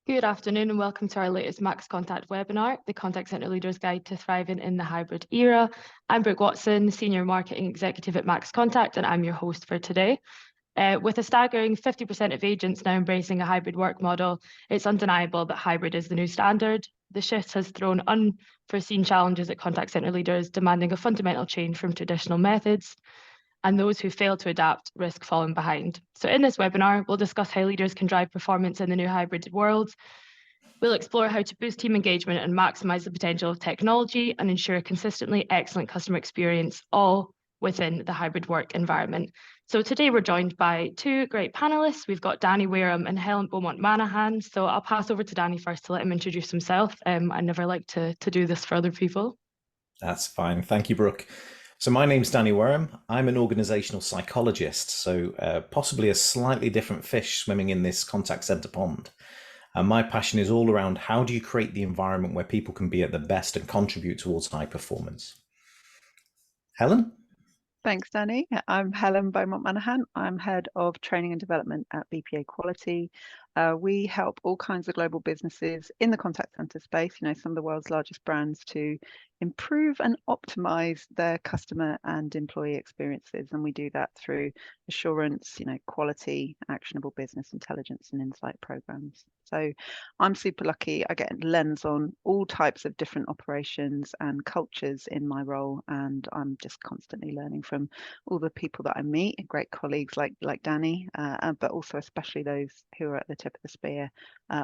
Good afternoon and welcome to our latest Max Contact webinar, the Contact Centre Leader's Guide to Thriving in the Hybrid Era. I'm Brooke Watson, Senior Marketing Executive at Max Contact, and I'm your host for today. With a staggering 50% of agents now embracing a hybrid work model, it's undeniable that hybrid is the new standard. The shift has thrown unforeseen challenges at contact centre leaders, demanding a fundamental change from traditional methods, and those who fail to adapt risk falling behind. So in this webinar, we'll discuss how leaders can drive performance in the new hybrid world. We'll explore how to boost team engagement and maximise the potential of technology and ensure a consistently excellent customer experience, all within the hybrid work environment. So today we're joined by two great panellists. We've got Danny Wareham and Helen Beaumont Manahan. So I'll pass over to Danny first to let him introduce himself. I never like to do this for other people. That's fine. Thank you, Brooke. So my name's Danny Wareham. I'm an organisational psychologist, so possibly a slightly different fish swimming in this contact centre pond. And my passion is all around how do you create the environment where people can be at their best and contribute towards high performance. Helen? Thanks, Danny. I'm Helen Beaumont Manahan. I'm Head of Training and Development at BPA Quality. We help all kinds of global businesses in the contact center space, some of the world's largest brands, to improve and optimize their customer and employee experiences. And we do that through assurance, quality, actionable business intelligence and insight programs. So I'm super lucky. I get a lens on all types of different operations and cultures in my role. And I'm just constantly learning from all the people that I meet, great colleagues like Danny, but also especially those who are at the tip of the spear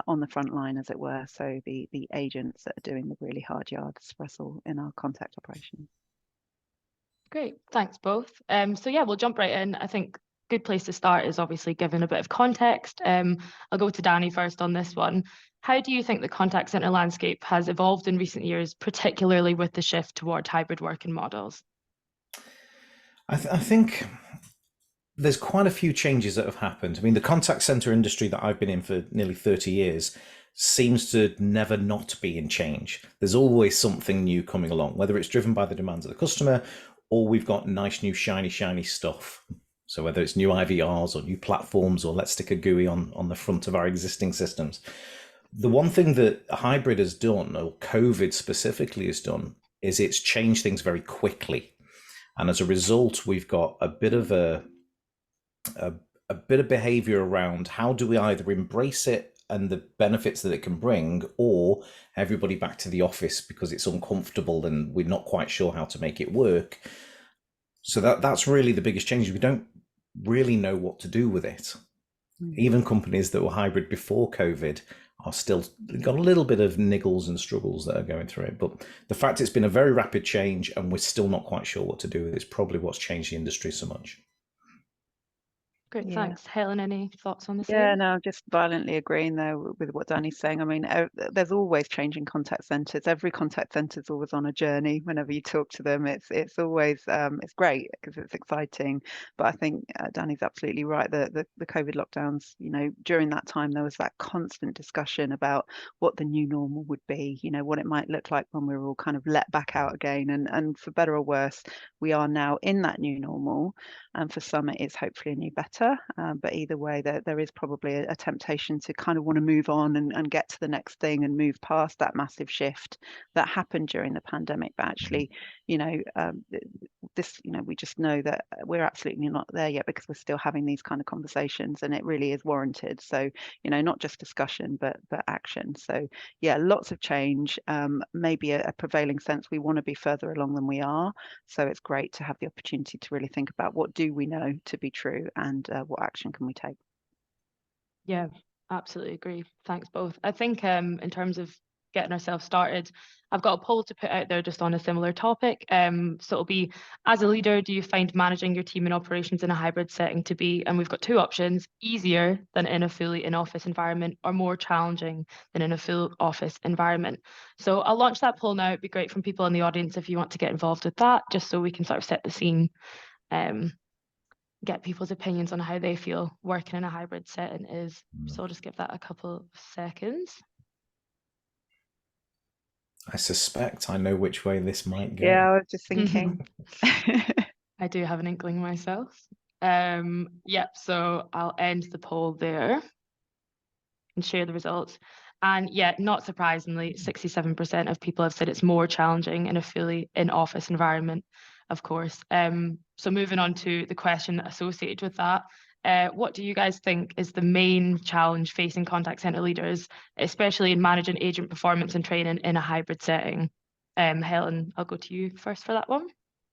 on the front line, as it were. So the agents that are doing the really hard yards for us all in our contact operations. Great, thanks both. So yeah, we'll jump right in. I think good place to start is obviously giving a bit of context. I'll go to Danny first on this one. How do you think the contact centre landscape has evolved in recent years, particularly with the shift toward hybrid working models? I think there's quite a few changes that have happened. I mean, the contact centre industry that I've been in for nearly 30 years seems to never not be in change. There's always something new coming along, whether it's driven by the demands of the customer or we've got nice new shiny stuff. So whether it's new IVRs or new platforms or let's stick a GUI on the front of our existing systems. The one thing that hybrid has done, or COVID specifically has done, is it's changed things very quickly. And as a result, we've got a bit of behavior around how do we either embrace it and the benefits that it can bring, or everybody back to the office because it's uncomfortable and we're not quite sure how to make it work. So that's really the biggest change. We don't really know what to do with it. Even companies that were hybrid before COVID are still got a little bit of niggles and struggles that are going through it. But the fact it's been a very rapid change and we're still not quite sure what to do with it is probably what's changed the industry so much. Great, thanks. Helen, any thoughts on this? Yeah, no, I'm just violently agreeing there with what Danny's saying. I mean, there's always changing contact centres. Every contact centre is always on a journey. Whenever you talk to them, it's always it's great because it's exciting. But I think Danny's absolutely right. The COVID lockdowns, during that time there was that constant discussion about what the new normal would be. What it might look like when we were all kind of let back out again. And for better or worse, we are now in that new normal. And for some, it is hopefully a new better. But either way, there is probably a temptation to kind of want to move on and get to the next thing and move past that massive shift that happened during the pandemic. But actually, we just know that we're absolutely not there yet because we're still having these kind of conversations, and it really is warranted. So, not just discussion, but action. So, yeah, lots of change. Maybe a prevailing sense we want to be further along than we are. So it's great to have the opportunity to really think about what do we know to be true and what action can we take. Yeah, absolutely agree. Thanks both. I think in terms of getting ourselves started, I've got a poll to put out there just on a similar topic. So it'll be, as a leader, do you find managing your team and operations in a hybrid setting to be, and we've got two options, easier than in a fully in-office environment or more challenging than in a full office environment? So I'll launch that poll now. It'd be great from people in the audience if you want to get involved with that, just so we can sort of set the scene, get people's opinions on how they feel working in a hybrid setting is. So I'll just give that a couple of seconds. I suspect I know which way this might go. Yeah, I was just thinking. I do have an inkling myself. So I'll end the poll there and share the results. And yeah, not surprisingly, 67% of people have said it's more challenging in a fully in-office environment, of course. So moving on to the question associated with that, what do you guys think is the main challenge facing contact center leaders, especially in managing agent performance and training in a hybrid setting? Helen, I'll go to you first for that one.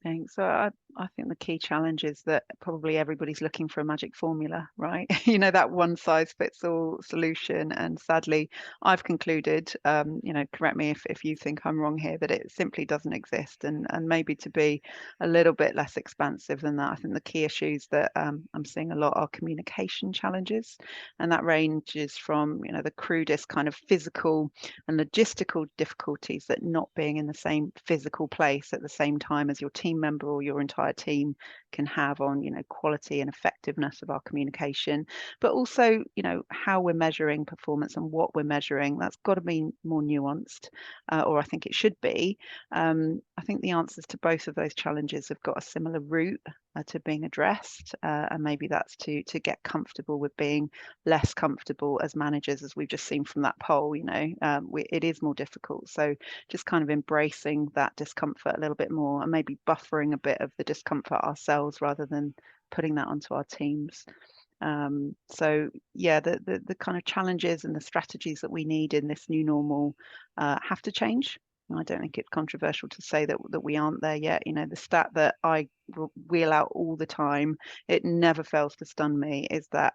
Thanks. So I think the key challenge is that probably everybody's looking for a magic formula, right? You know, that one size fits all solution. And sadly, I've concluded, you know, correct me if you think I'm wrong here, that it simply doesn't exist. And maybe to be a little bit less expansive than that, I think the key issues that I'm seeing a lot are communication challenges. And that ranges from, you know, the crudest kind of physical and logistical difficulties that not being in the same physical place at the same time as your team member or your entire team can have on, you know, quality and effectiveness of our communication, but also, you know, how we're measuring performance and what we're measuring. That's got to be more nuanced, or I think it should be. I think the answers to both of those challenges have got a similar route to being addressed, and maybe that's to get comfortable with being less comfortable as managers, as we've just seen from that poll. You know, it is more difficult, so just kind of embracing that discomfort a little bit more, and maybe buffering a bit of the discomfort ourselves rather than putting that onto our teams. So yeah, the kind of challenges and the strategies that we need in this new normal have to change. I don't think it's controversial to say that we aren't there yet. You know, the stat that I wheel out all the time, it never fails to stun me, is that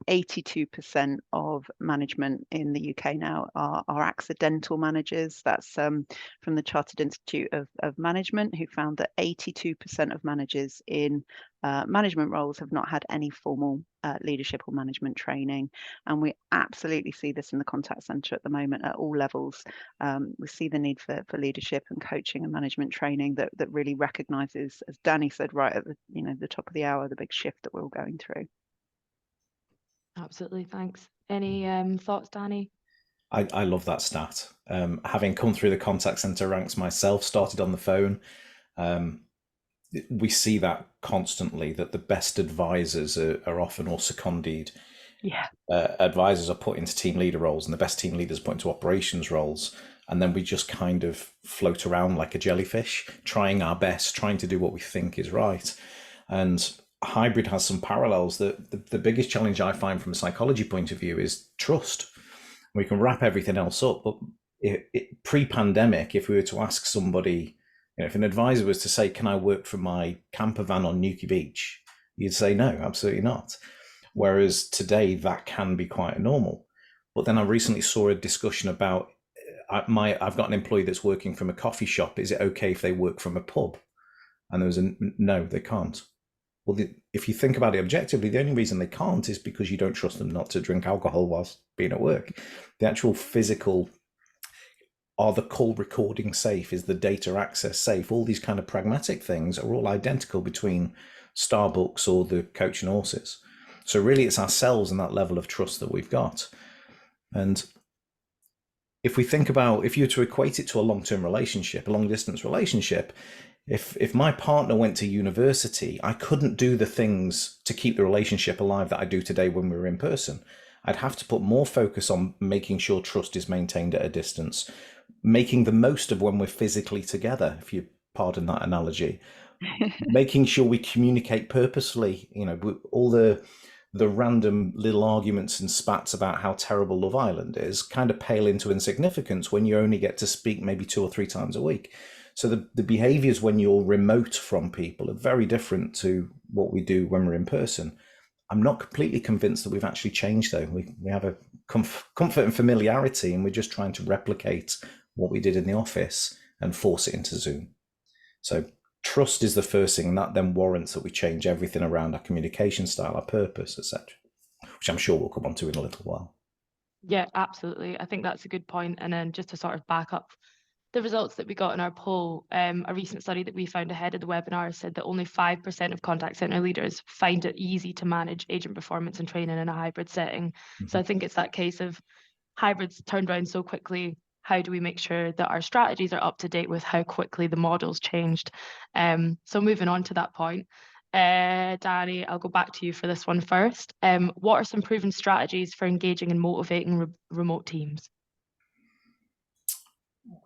82% of management in the UK now are accidental managers. That's from the Chartered Institute of Management, who found that 82% of managers in management roles have not had any formal leadership or management training. And we absolutely see this in the contact centre at the moment at all levels. We see the need for leadership and coaching and management training that really recognises, as Danny said right at the top of the hour, the big shift that we're all going through. Absolutely, thanks. Any thoughts, Danny? I love that stat. Having come through the contact center ranks myself, started on the phone, we see that constantly, that the best advisors are often or seconded. Yeah. Advisors are put into team leader roles, and the best team leaders put into operations roles. And then we just kind of float around like a jellyfish, trying our best, trying to do what we think is right. And hybrid has some parallels. The biggest challenge I find from a psychology point of view is trust. We can wrap everything else up, but pre-pandemic, if we were to ask somebody, you know, if an advisor was to say, can I work from my camper van on Newquay Beach? You'd say, no, absolutely not. Whereas today that can be quite normal. But then I recently saw a discussion about, I've got an employee that's working from a coffee shop. Is it okay if they work from a pub? And there was no, they can't. Well, if you think about it objectively, the only reason they can't is because you don't trust them not to drink alcohol whilst being at work. The actual physical, are the call recordings safe? Is the data access safe? All these kind of pragmatic things are all identical between Starbucks or the Coach and Horses. So really it's ourselves and that level of trust that we've got. And if we think about, if you were to equate it to a long-term relationship, a long-distance relationship, if my partner went to university, I couldn't do the things to keep the relationship alive that I do today when we're in person. I'd have to put more focus on making sure trust is maintained at a distance, making the most of when we're physically together, if you pardon that analogy, making sure we communicate purposefully, you know, all the random little arguments and spats about how terrible Love Island is kind of pale into insignificance when you only get to speak maybe 2 or 3 times a week. So the behaviors when you're remote from people are very different to what we do when we're in person. I'm not completely convinced that we've actually changed, though. We have a comfort and familiarity, and we're just trying to replicate what we did in the office and force it into Zoom. So trust is the first thing, and that then warrants that we change everything around our communication style, our purpose, etc., which I'm sure we'll come on to in a little while. Yeah, absolutely. I think that's a good point. And then just to sort of back up the results that we got in our poll, a recent study that we found ahead of the webinar said that only 5% of contact center leaders find it easy to manage agent performance and training in a hybrid setting. Mm-hmm. So I think it's that case of hybrids turned around so quickly. How do we make sure that our strategies are up to date with how quickly the models changed? So moving on to that point, Danny, I'll go back to you for this one first. What are some proven strategies for engaging and motivating remote teams?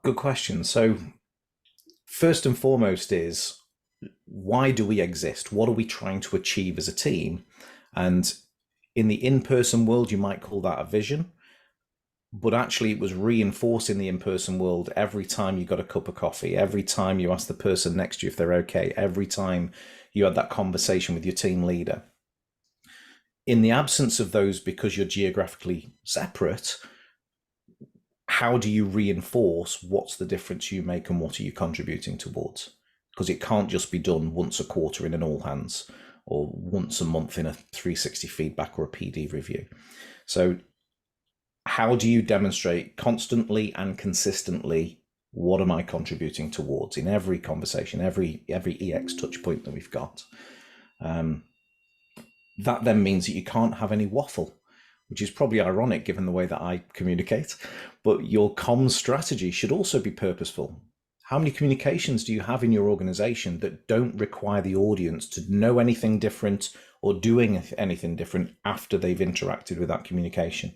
Good question. So first and foremost is, why do we exist? What are we trying to achieve as a team? And in the in-person world, you might call that a vision, but actually it was reinforcing the in-person world every time you got a cup of coffee, every time you asked the person next to you if they're okay, every time you had that conversation with your team leader. In the absence of those, because you're geographically separate, how do you reinforce what's the difference you make and what are you contributing towards? Because it can't just be done once a quarter in an all hands or once a month in a 360 feedback or a PD review. So how do you demonstrate constantly and consistently what am I contributing towards in every conversation, every EX touch point that we've got? That then means that you can't have any waffle, which is probably ironic given the way that I communicate, but your comms strategy should also be purposeful. How many communications do you have in your organization that don't require the audience to know anything different or doing anything different after they've interacted with that communication?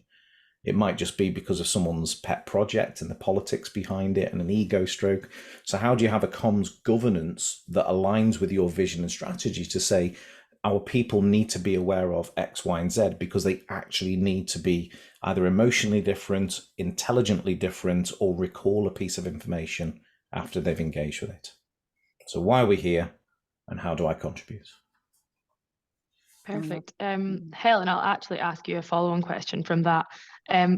It might just be because of someone's pet project and the politics behind it and an ego stroke. So how do you have a comms governance that aligns with your vision and strategy to say, our people need to be aware of X, Y, and Z because they actually need to be either emotionally different, intelligently different, or recall a piece of information after they've engaged with it. So why are we here and how do I contribute? Perfect. Helen, I'll actually ask you a follow-on question from that.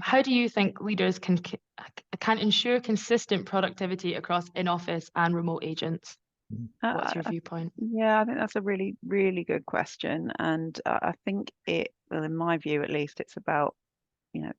How do you think leaders can ensure consistent productivity across in-office and remote agents? What's your viewpoint? Yeah, I think that's a really, really good question. And I think well, in my view at least, it's about,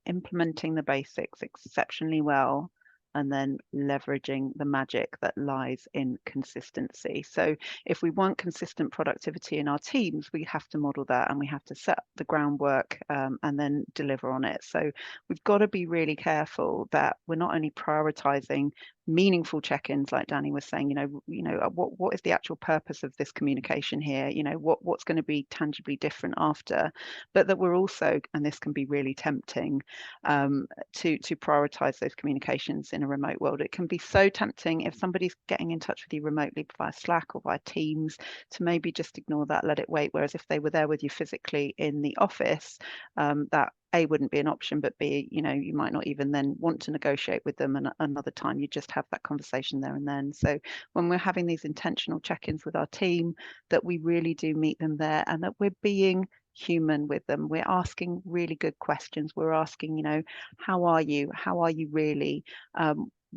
implementing the basics exceptionally well and then leveraging the magic that lies in consistency. So if we want consistent productivity in our teams, we have to model that and we have to set the groundwork and then deliver on it. So we've got to be really careful that we're not only prioritizing meaningful check-ins, like Danny was saying, what is the actual purpose of this communication here? What's going to be tangibly different after, but that we're also, and this can be really tempting, to prioritize those communications in a remote world. It can be so tempting if somebody's getting in touch with you remotely via Slack or via Teams to maybe just ignore that, let it wait. Whereas if they were there with you physically in the office, that A, wouldn't be an option, but B, you might not even then want to negotiate with them, and another time you just have that conversation there and then. So when we're having these intentional check-ins with our team, that we really do meet them there and that we're being human with them. We're asking really good questions. We're asking, how are you? How are you really?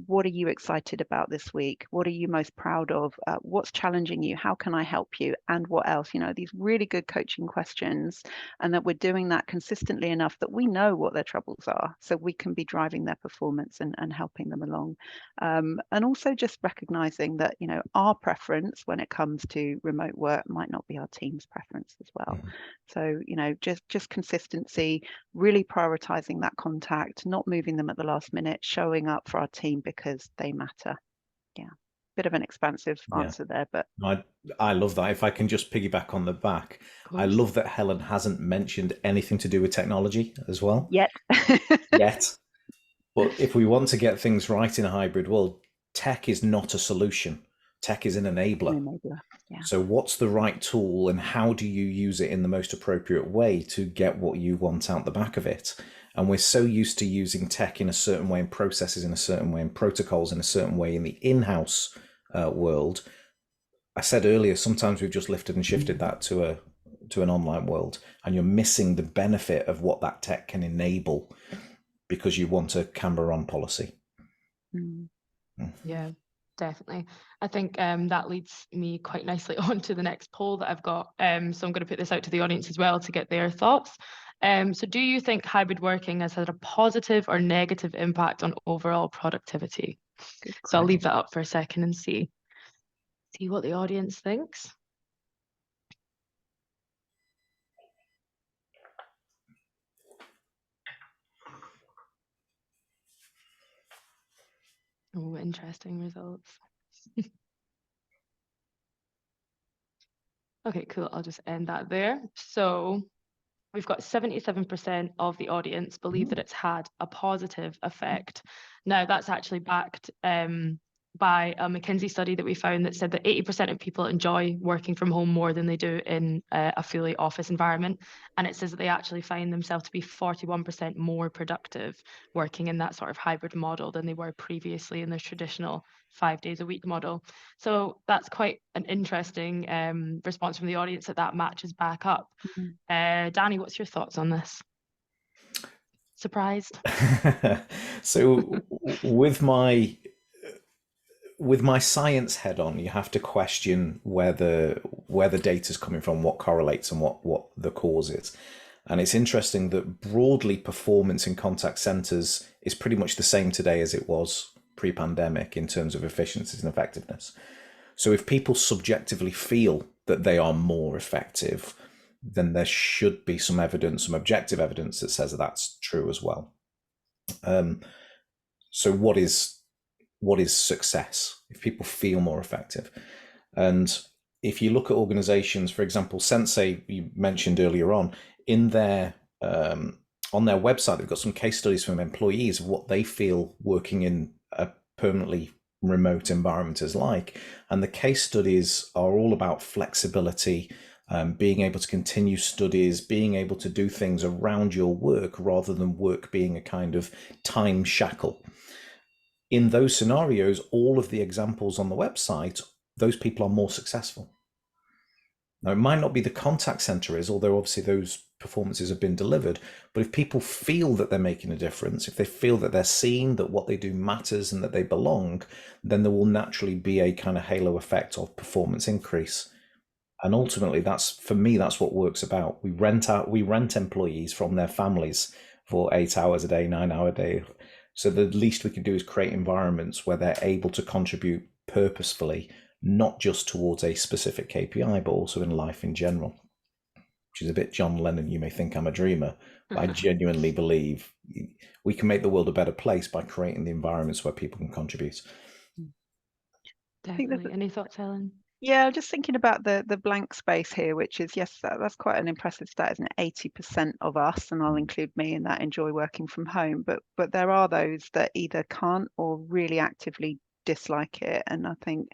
What are you excited about this week? What are you most proud of? What's challenging you? How can I help you? And what else? These really good coaching questions, and that we're doing that consistently enough that we know what their troubles are, so we can be driving their performance and helping them along. And also just recognizing that, our preference when it comes to remote work might not be our team's preference as well. So, just consistency, really prioritizing that contact, not moving them at the last minute, showing up for our team because they matter. Yeah, bit of an expansive answer there, but I love that. If I can just piggyback on the back, I love that Helen hasn't mentioned anything to do with technology as well. Yet. But if we want to get things right in a hybrid world, tech is not a solution. Tech is an enabler. Yeah. So what's the right tool and how do you use it in the most appropriate way to get what you want out the back of it? And we're so used to using tech in a certain way and processes in a certain way and protocols in a certain way in the in-house world. I said earlier, sometimes we've just lifted and shifted that to an online world, and you're missing the benefit of what that tech can enable because you want a camera on policy. Yeah, definitely. I think that leads me quite nicely on to the next poll that I've got. So I'm going to put this out to the audience as well to get their thoughts. So do you think hybrid working has had a positive or negative impact on overall productivity? So I'll leave that up for a second and see what the audience thinks. Oh, interesting results. Okay, cool. I'll just end that there. So we've got 77% of the audience believe that it's had a positive effect. Now, that's actually backed by a McKinsey study that we found that said that 80% of people enjoy working from home more than they do in a fully office environment. And it says that they actually find themselves to be 41% more productive working in that sort of hybrid model than they were previously in the traditional 5 days a week model. So that's quite an interesting response from the audience that matches back up. Danny, what's your thoughts on this? Surprised? So with my science head on, you have to question where the data is coming from, what correlates, and what the cause is. And it's interesting that broadly performance in contact centers is pretty much the same today as it was pre-pandemic in terms of efficiencies and effectiveness. So if people subjectively feel that they are more effective, then there should be some evidence, some objective evidence that says that that's true as well. So what is success if people feel more effective? And if you look at organizations, for example, Sensee, you mentioned earlier on, in their on their website, they've got some case studies from employees of what they feel working in a permanently remote environment is like. And the case studies are all about flexibility, being able to continue studies, being able to do things around your work rather than work being a kind of time shackle. In those scenarios, all of the examples on the website, those people are more successful. Now, it might not be the contact center is, although obviously those performances have been delivered, but if people feel that they're making a difference, if they feel that they're seen, that what they do matters and that they belong, then there will naturally be a kind of halo effect of performance increase. And ultimately, for me, that's what work's about. We rent employees from their families for 8 hours a day, 9-hour a day. So the least we can do is create environments where they're able to contribute purposefully, not just towards a specific KPI, but also in life in general, which is a bit John Lennon, you may think I'm a dreamer, but I genuinely believe we can make the world a better place by creating the environments where people can contribute. Definitely. Any thoughts, Helen? Yeah, just thinking about the blank space here, which is, yes, that's quite an impressive stat, isn't it? 80% of us, and I'll include me in that, enjoy working from home. But there are those that either can't or really actively dislike it. And I think,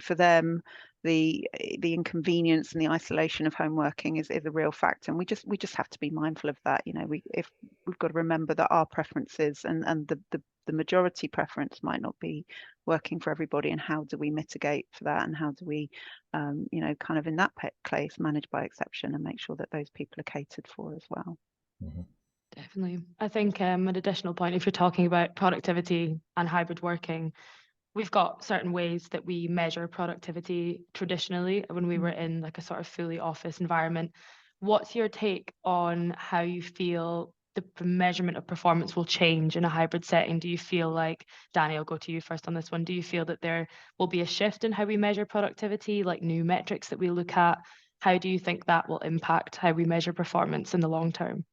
for them, the inconvenience and the isolation of home working is a real factor. And we just have to be mindful of that. We've got to remember that our preferences and the majority preference might not be working for everybody, and how do we mitigate for that, and how do we kind of in that place manage by exception and make sure that those people are catered for as well. Mm-hmm. Definitely. I think an additional point, if you're talking about productivity and hybrid working, we've got certain ways that we measure productivity traditionally when we were in like a sort of fully office environment. What's your take on how you feel the measurement of performance will change in a hybrid setting? Do you feel like, Danny, I'll go to you first on this one. Do you feel that there will be a shift in how we measure productivity, like new metrics that we look at? How do you think that will impact how we measure performance in the long term?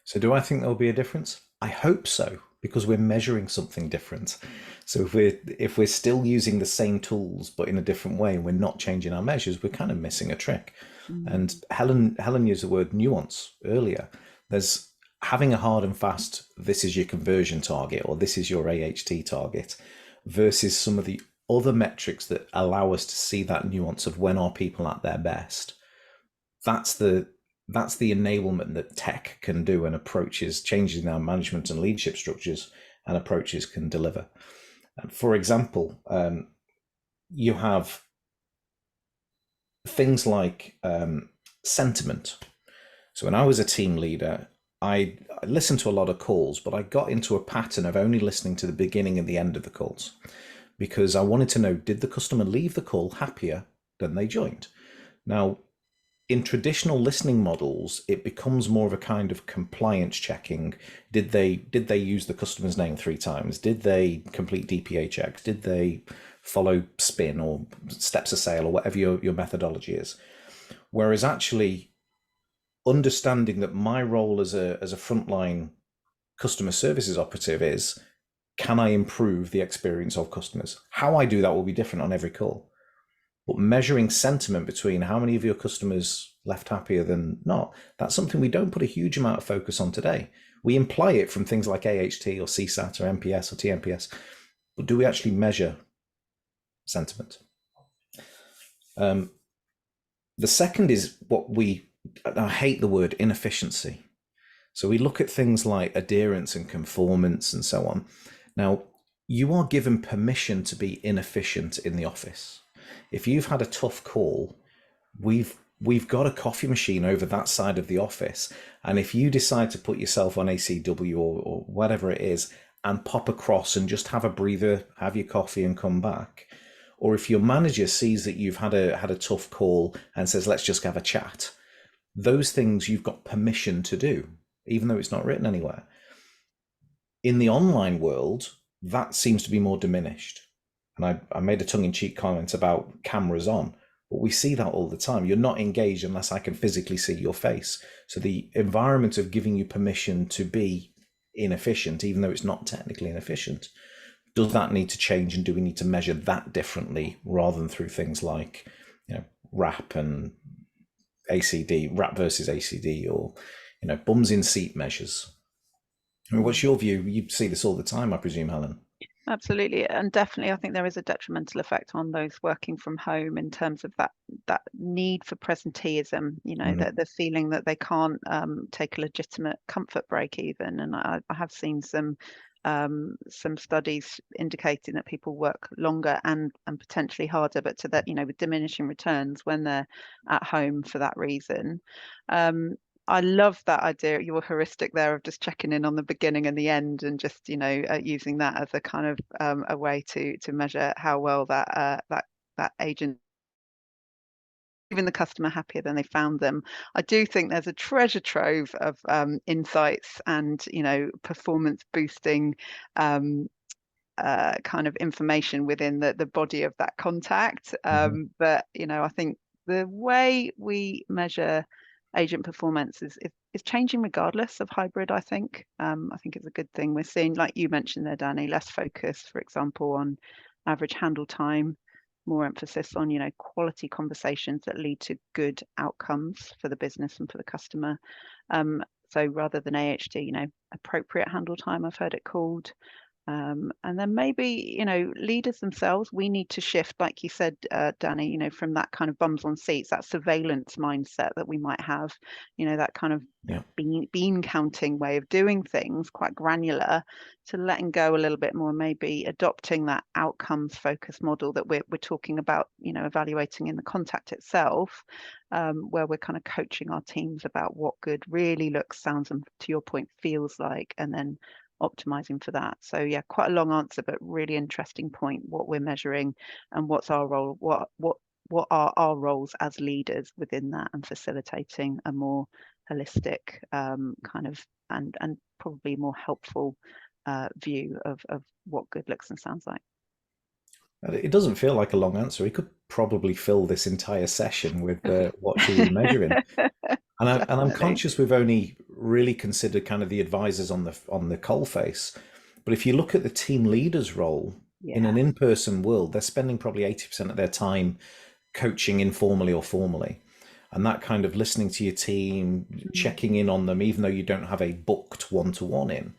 So do I think there'll be a difference? I hope so, because we're measuring something different. So if we're still using the same tools but in a different way and we're not changing our measures, we're kind of missing a trick. And Helen used the word nuance earlier. There's having a hard and fast, this is your conversion target or this is your AHT target, versus some of the other metrics that allow us to see that nuance of when are people at their best. That's the enablement that tech can do, and approaches, changes in our management and leadership structures and approaches can deliver. For example, you have things like sentiment. So when I was a team leader, I listened to a lot of calls, but I got into a pattern of only listening to the beginning and the end of the calls, because I wanted to know, did the customer leave the call happier than they joined? Now, in traditional listening models, it becomes more of a kind of compliance checking. Did they use the customer's name 3 times? Did they complete DPA checks? Did they follow SPIN or steps of sale or whatever your methodology is? Whereas actually understanding that my role as a frontline customer services operative is, can I improve the experience of customers? How I do that will be different on every call. But measuring sentiment between how many of your customers left happier than not, that's something we don't put a huge amount of focus on today. We imply it from things like AHT or CSAT or MPS or TNPS, but do we actually measure sentiment? The second is I hate the word inefficiency. So we look at things like adherence and conformance and so on. Now, you are given permission to be inefficient in the office. If you've had a tough call, we've got a coffee machine over that side of the office. And if you decide to put yourself on ACW or whatever it is and pop across and just have a breather, have your coffee and come back, or if your manager sees that you've had a tough call and says, let's just have a chat, those things you've got permission to do, even though it's not written anywhere. In the online world, that seems to be more diminished. And I made a tongue-in-cheek comment about cameras on, but we see that all the time. You're not engaged unless I can physically see your face. So the environment of giving you permission to be inefficient, even though it's not technically inefficient, does that need to change, and do we need to measure that differently rather than through things like, RAP and ACD, RAP versus ACD, or bums in seat measures? I mean, what's your view? You see this all the time, I presume, Helen. Absolutely, and definitely I think there is a detrimental effect on those working from home in terms of that need for presenteeism, the feeling that they can't take a legitimate comfort break even. And I have seen some studies indicating that people work longer and potentially harder, but to that, with diminishing returns when they're at home for that reason. I love that idea, your heuristic there of just checking in on the beginning and the end, and just using that as a kind of a way to measure how well that agent, even the customer happier than they found them. I do think there's a treasure trove of insights and performance boosting kind of information within the body of that contact. But I think the way we measure agent performance is changing regardless of hybrid. I think it's a good thing. We're seeing, like you mentioned there, Danny, less focus, for example, on average handle time, more emphasis on quality conversations that lead to good outcomes for the business and for the customer. So rather than AHT, appropriate handle time, I've heard it called. And then maybe, leaders themselves, we need to shift, like you said, Danny, from that kind of bums on seats, that surveillance mindset that we might have, that kind of bean counting way of doing things, quite granular, to letting go a little bit more, maybe adopting that outcomes focused model that we're talking about, evaluating in the contact itself, where we're kind of coaching our teams about what good really looks, sounds, and, to your point, feels like, and then optimizing for that. So yeah, quite a long answer, but really interesting point, what we're measuring and what's our role, what are our roles as leaders within that, and facilitating a more holistic kind of and probably more helpful view of what good looks and sounds like. It doesn't feel like a long answer. We could probably fill this entire session with what should we measure in. And I'm conscious we've only really considered kind of the advisors on the coalface. But if you look at the team leader's role in an in-person world, they're spending probably 80% of their time coaching informally or formally. And that kind of listening to your team, checking in on them, even though you don't have a booked one-to-one in.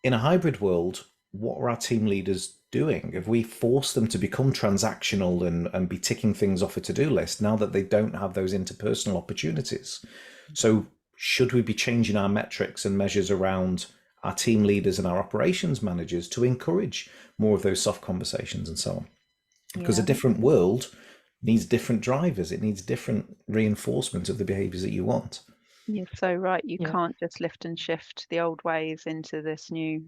In a hybrid world, what are our team leaders doing? Have we forced them to become transactional and be ticking things off a to-do list now that they don't have those interpersonal opportunities? So should we be changing our metrics and measures around our team leaders and our operations managers to encourage more of those soft conversations and so on? Because a different world needs different drivers. It needs different reinforcement of the behaviors that you want. You're so right. You can't just lift and shift the old ways into this new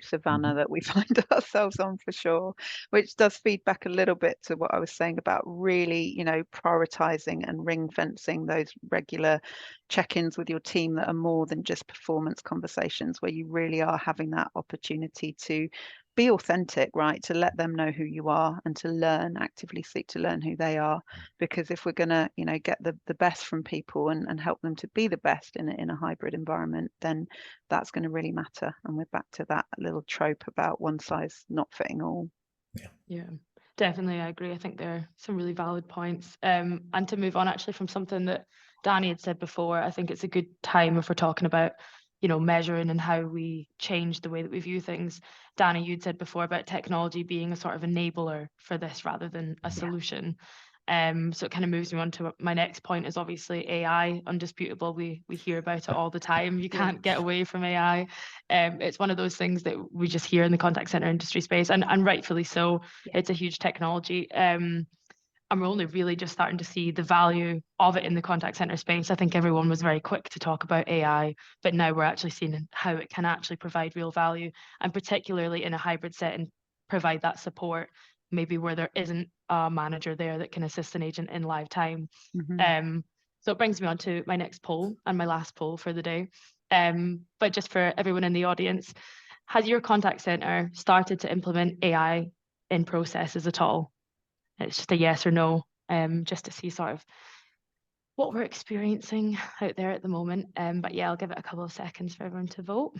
savannah that we find ourselves on, for sure, which does feed back a little bit to what I was saying about really, prioritizing and ring fencing those regular check-ins with your team that are more than just performance conversations, where you really are having that opportunity to be authentic, right? To let them know who you are and to actively seek to learn who they are. Because if we're going to, get the best from people and help them to be the best in a hybrid environment, then that's going to really matter. And we're back to that little trope about one size not fitting all. Yeah. Definitely, I agree. I think there are some really valid points. And to move on actually from something that Danny had said before, I think it's a good time if we're talking about, measuring and how we change the way that we view things. Danny, you'd said before about technology being a sort of enabler for this rather than a solution. So it kind of moves me on to my next point is obviously AI, undisputable. We hear about it all the time. You can't get away from AI. It's one of those things that we just hear in the contact center industry space, and rightfully so. It's a huge technology. And we're only really just starting to see the value of it in the contact center space. I think everyone was very quick to talk about AI, but now we're actually seeing how it can actually provide real value, and particularly in a hybrid setting, provide that support, maybe where there isn't a manager there that can assist an agent in live time. So it brings me on to my next poll and my last poll for the day. But just for everyone in the audience, has your contact center started to implement AI in processes at all? It's just a yes or no, just to see sort of what we're experiencing out there at the moment. But yeah, I'll give it a couple of seconds for everyone to vote.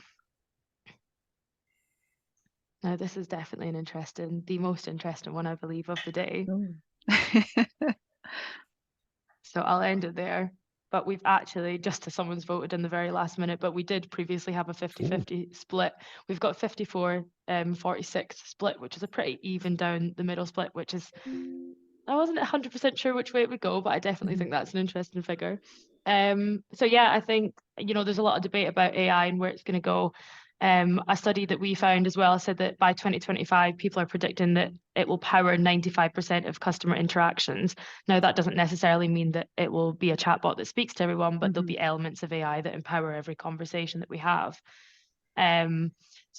Now, this is definitely the most interesting one, I believe, of the day. So I'll end it there. But we've actually, just as someone's voted in the very last minute, but we did previously have a 50-50 split. We've got 54-46 split, which is a pretty even down the middle split, which is, I wasn't 100% sure which way it would go, but I definitely think that's an interesting figure. So yeah, I think, there's a lot of debate about AI and where it's going to go. A study that we found as well said that by 2025, people are predicting that it will power 95% of customer interactions. Now, that doesn't necessarily mean that it will be a chatbot that speaks to everyone, but there'll be elements of AI that empower every conversation that we have. So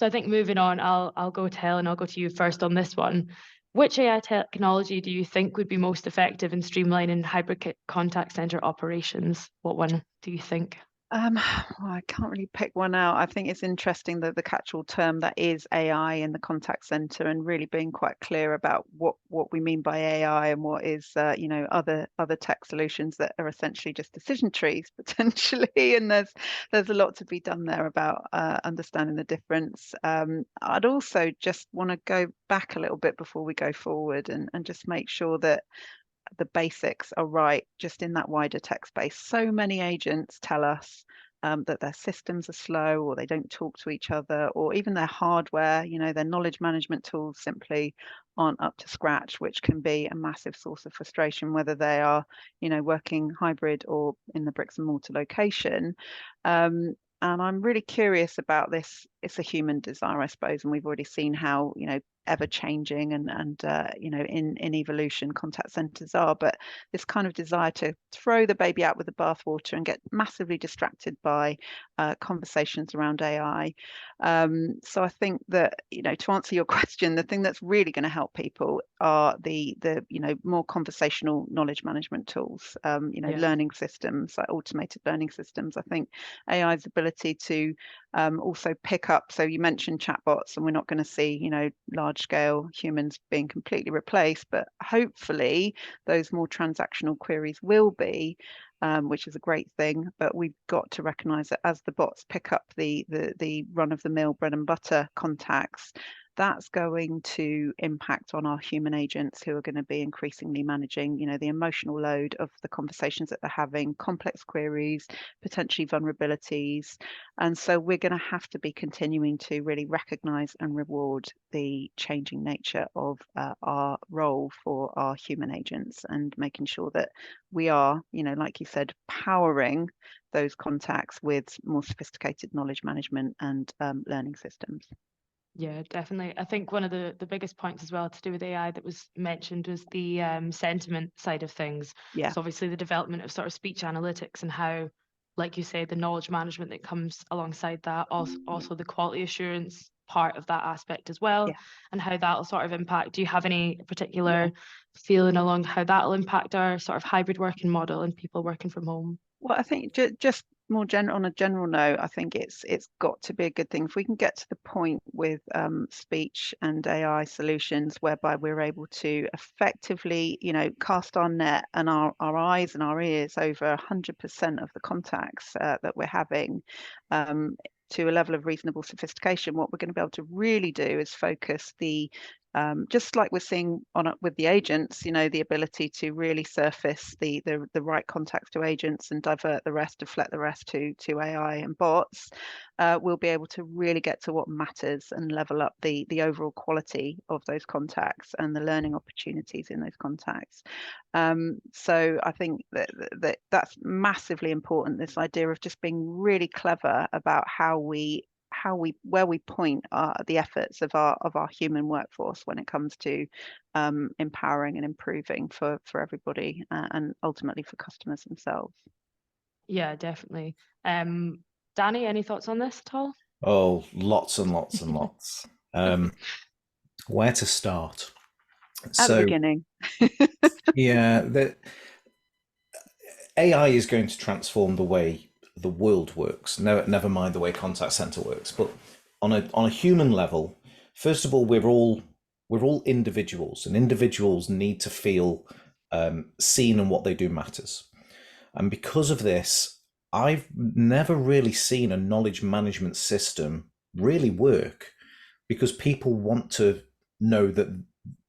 I think moving on, I'll go to Helen, I'll go to you first on this one. Which AI technology do you think would be most effective in streamlining hybrid contact center operations? What one do you think? Well, I can't really pick one out. I think it's interesting that the catch-all term that is AI in the contact center, and really being quite clear about what we mean by AI and what is other tech solutions that are essentially just decision trees potentially. And there's a lot to be done there about understanding the difference. I'd also just want to go back a little bit before we go forward and just make sure that the basics are right just in that wider tech space. So many agents tell us that their systems are slow, or they don't talk to each other, or even their hardware, their knowledge management tools simply aren't up to scratch, which can be a massive source of frustration, whether they are, working hybrid or in the bricks and mortar location. And I'm really curious about this. It's a human desire, I suppose, and we've already seen how, ever changing and in evolution contact centers are, but this kind of desire to throw the baby out with the bathwater and get massively distracted by conversations around AI. So I think that, to answer your question, the thing that's really going to help people are the more conversational knowledge management tools, learning systems, like automated learning systems. I think AI's ability to also pick up, so you mentioned chatbots, and we're not going to see large scale humans being completely replaced, but hopefully those more transactional queries will be, which is a great thing. But we've got to recognize that as the bots pick up the run-of-the-mill bread and butter contacts, that's going to impact on our human agents, who are going to be increasingly managing, the emotional load of the conversations that they're having, complex queries, potentially vulnerabilities. And so we're going to have to be continuing to really recognize and reward the changing nature of our role for our human agents, and making sure that we are, like you said, powering those contacts with more sophisticated knowledge management and learning systems. Yeah, definitely. I think one of the biggest points as well to do with AI that was mentioned was the sentiment side of things. Yeah. So obviously the development of sort of speech analytics, and how, like you say, the knowledge management that comes alongside that, also the quality assurance part of that aspect as well, and how that'll sort of impact. Do you have any particular feeling along how that'll impact our sort of hybrid working model and people working from home? Well, I think just more on a general note, I think it's got to be a good thing if we can get to the point with speech and AI solutions whereby we're able to effectively, cast our net and our eyes and our ears over 100% of the contacts that we're having. To a level of reasonable sophistication. What we're going to be able to really do is focus the Just like we're seeing with the agents, you know, the ability to really surface the right contacts to agents and deflect the rest to AI and bots, we'll be able to really get to what matters and level up the overall quality of those contacts and the learning opportunities in those contacts. So I think that's massively important, this idea of just being really clever about where we point the efforts of our human workforce when it comes to empowering and improving for everybody, and ultimately for customers themselves. Yeah, definitely. Danny, any thoughts on this at all? Oh, lots and lots and lots. Where to start? At the beginning. Yeah, the AI is going to transform the way the world works. No, never mind the way contact center works. But on a human level, first of all, we're all individuals, and individuals need to feel seen, and what they do matters. And because of this, I've never really seen a knowledge management system really work, because people want to know that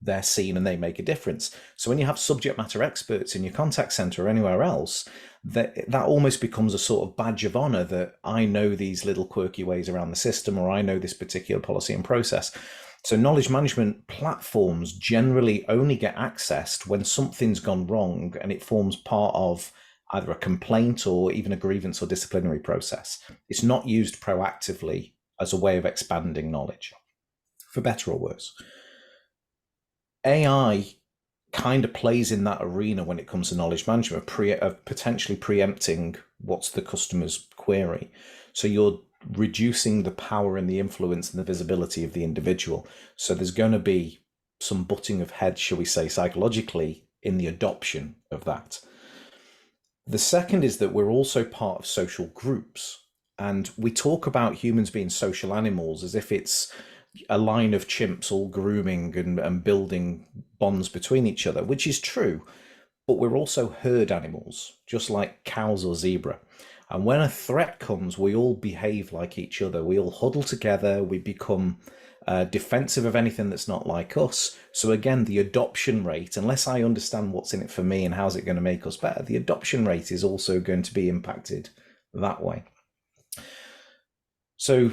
they're seen and they make a difference. So when you have subject matter experts in your contact center or anywhere else, that almost becomes a sort of badge of honor that I know these little quirky ways around the system, or I know this particular policy and process. So knowledge management platforms generally only get accessed when something's gone wrong and it forms part of either a complaint or even a grievance or disciplinary process. It's not used proactively as a way of expanding knowledge, for better or worse. AI kind of plays in that arena when it comes to knowledge management, of potentially preempting what's the customer's query. So you're reducing the power and the influence and the visibility of the individual. So there's going to be some butting of heads, shall we say, psychologically, in the adoption of that. The second is that we're also part of social groups. And we talk about humans being social animals as if it's a line of chimps all grooming and building bonds between each other, which is true. But we're also herd animals, just like cows or zebra. And when a threat comes, we all behave like each other. We all huddle together. We become defensive of anything that's not like us. So again, the adoption rate, unless I understand what's in it for me and how's it going to make us better, the adoption rate is also going to be impacted that way. So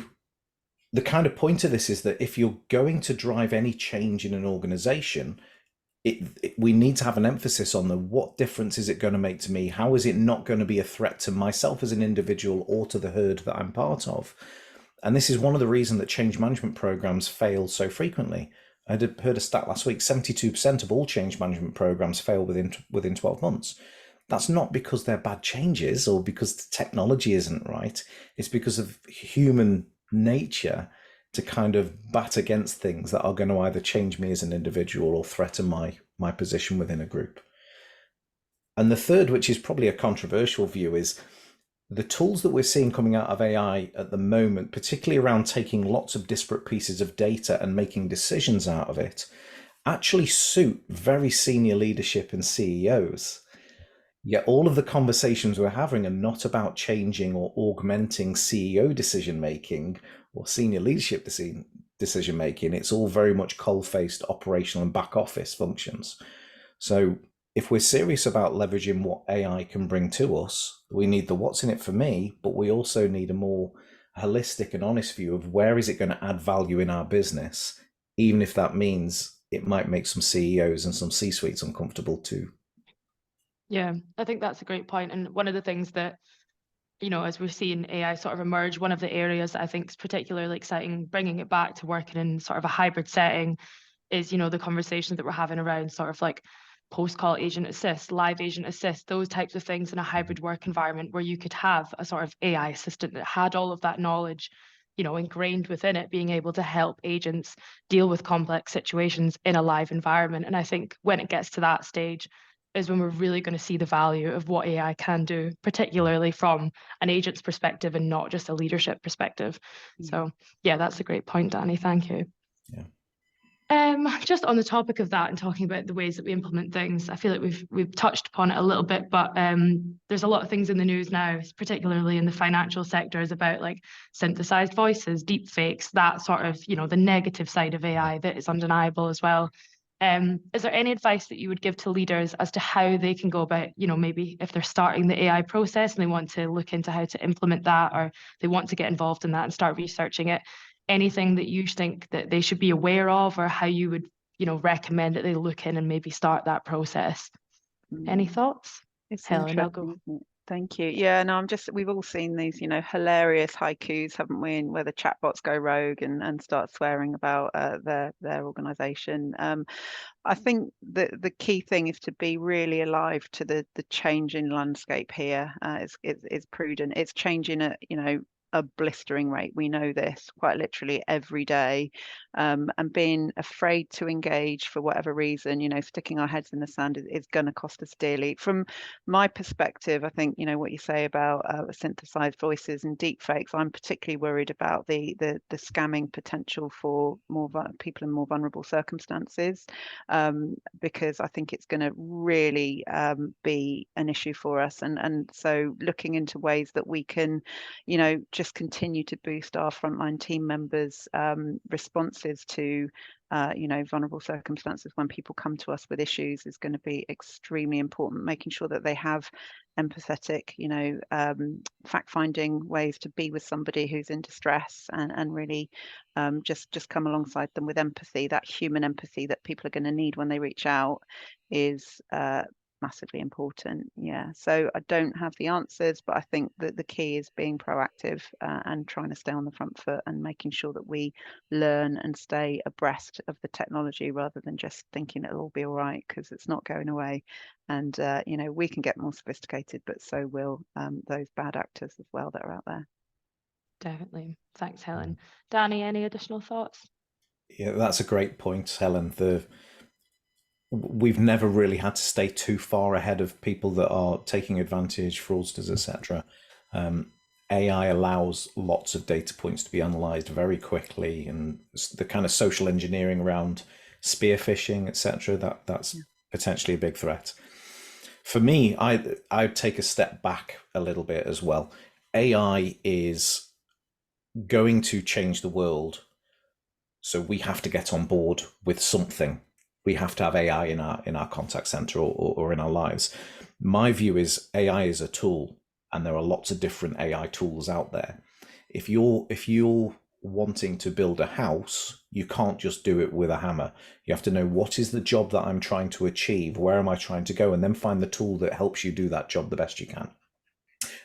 the kind of point of this is that if you're going to drive any change in an organization, we need to have an emphasis on what difference is it going to make to me? How is it not going to be a threat to myself as an individual or to the herd that I'm part of? And this is one of the reasons that change management programs fail so frequently. I heard a stat last week, 72% of all change management programs fail within 12 months. That's not because they're bad changes or because the technology isn't right. It's because of human nature to kind of bat against things that are going to either change me as an individual or threaten my position within a group. And the third, which is probably a controversial view, is the tools that we're seeing coming out of AI at the moment, particularly around taking lots of disparate pieces of data and making decisions out of it, actually suit very senior leadership and CEOs. Yet all of the conversations we're having are not about changing or augmenting CEO decision-making or senior leadership decision-making. It's all very much coal-faced operational and back office functions. So if we're serious about leveraging what AI can bring to us, we need the what's in it for me, but we also need a more holistic and honest view of where is it going to add value in our business, even if that means it might make some CEOs and some C-suites uncomfortable too. Yeah, I think that's a great point. And one of the things that, as we're seeing AI sort of emerge, one of the areas that I think is particularly exciting, bringing it back to working in sort of a hybrid setting, is, the conversations that we're having around sort of like post-call agent assist, live agent assist, those types of things in a hybrid work environment where you could have a sort of AI assistant that had all of that knowledge, ingrained within it, being able to help agents deal with complex situations in a live environment. And I think when it gets to that stage is when we're really going to see the value of what AI can do, particularly from an agent's perspective and not just a leadership perspective. So yeah, that's a great point, Danny. Thank you. Yeah. Just on the topic of that and talking about the ways that we implement things, I feel like we've touched upon it a little bit, but there's a lot of things in the news now, particularly in the financial sectors, about like synthesized voices, deep fakes, that sort of, the negative side of AI that is undeniable as well. Is there any advice that you would give to leaders as to how they can go about, maybe if they're starting the AI process and they want to look into how to implement that, or they want to get involved in that and start researching it? Anything that you think that they should be aware of, or how you would, recommend that they look in and maybe start that process? Any thoughts? It's Helen, I'll interesting, go. isn't it? Thank you. Yeah, no, we've all seen these, hilarious haikus, haven't we? Where the chatbots go rogue and start swearing about their organization. I think the key thing is to be really alive to the changing landscape here. Is prudent. It's changing at, a blistering rate. We know this quite literally every day. And being afraid to engage for whatever reason, sticking our heads in the sand is going to cost us dearly. From my perspective, I think, what you say about synthesized voices and deep fakes, I'm particularly worried about the scamming potential for people in more vulnerable circumstances, because I think it's going to really be an issue for us. And so looking into ways that we can, just continue to boost our frontline team members' responses to vulnerable circumstances when people come to us with issues is going to be extremely important. Making sure that they have empathetic, fact-finding ways to be with somebody who's in distress, and really just come alongside them with empathy. That human empathy that people are going to need when they reach out is massively important. Yeah, so I don't have the answers, but I think that the key is being proactive and trying to stay on the front foot and making sure that we learn and stay abreast of the technology rather than just thinking it'll all be all right, because it's not going away. And we can get more sophisticated, but so will those bad actors as well that are out there. Definitely. Thanks, Helen. Danny, any additional thoughts? Yeah, that's a great point, Helen. We've never really had to stay too far ahead of people that are taking advantage, fraudsters, etc. AI allows lots of data points to be analysed very quickly, and the kind of social engineering around spear phishing, etc. That's potentially a big threat. For me, I'd take a step back a little bit as well. AI is going to change the world, so we have to get on board with something. We have to have AI in our contact center or in our lives. My view is AI is a tool, and there are lots of different AI tools out there. If you're wanting to build a house, you can't just do it with a hammer. You have to know, what is the job that I'm trying to achieve? Where am I trying to go? And then find the tool that helps you do that job the best you can,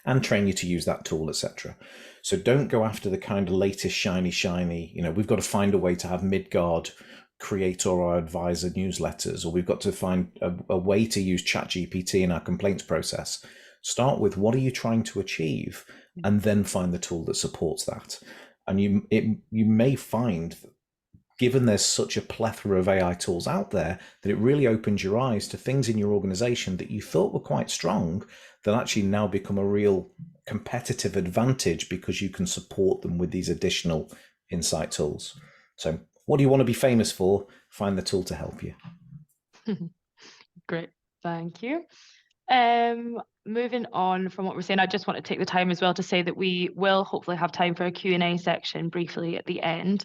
and train you to use that tool, etc. So don't go after the kind of latest shiny. We've got to find a way to have Midgard create our advisor newsletters, or we've got to find a way to use ChatGPT in our complaints process. Start with, what are you trying to achieve, and then find the tool that supports that. And you may find, given there's such a plethora of AI tools out there, that it really opens your eyes to things in your organization that you thought were quite strong that actually now become a real competitive advantage because you can support them with these additional insight tools. So what do you want to be famous for? Find the tool to help you. Great, thank you. Moving on from what we're saying, I just want to take the time as well to say that we will hopefully have time for a Q&A section briefly at the end.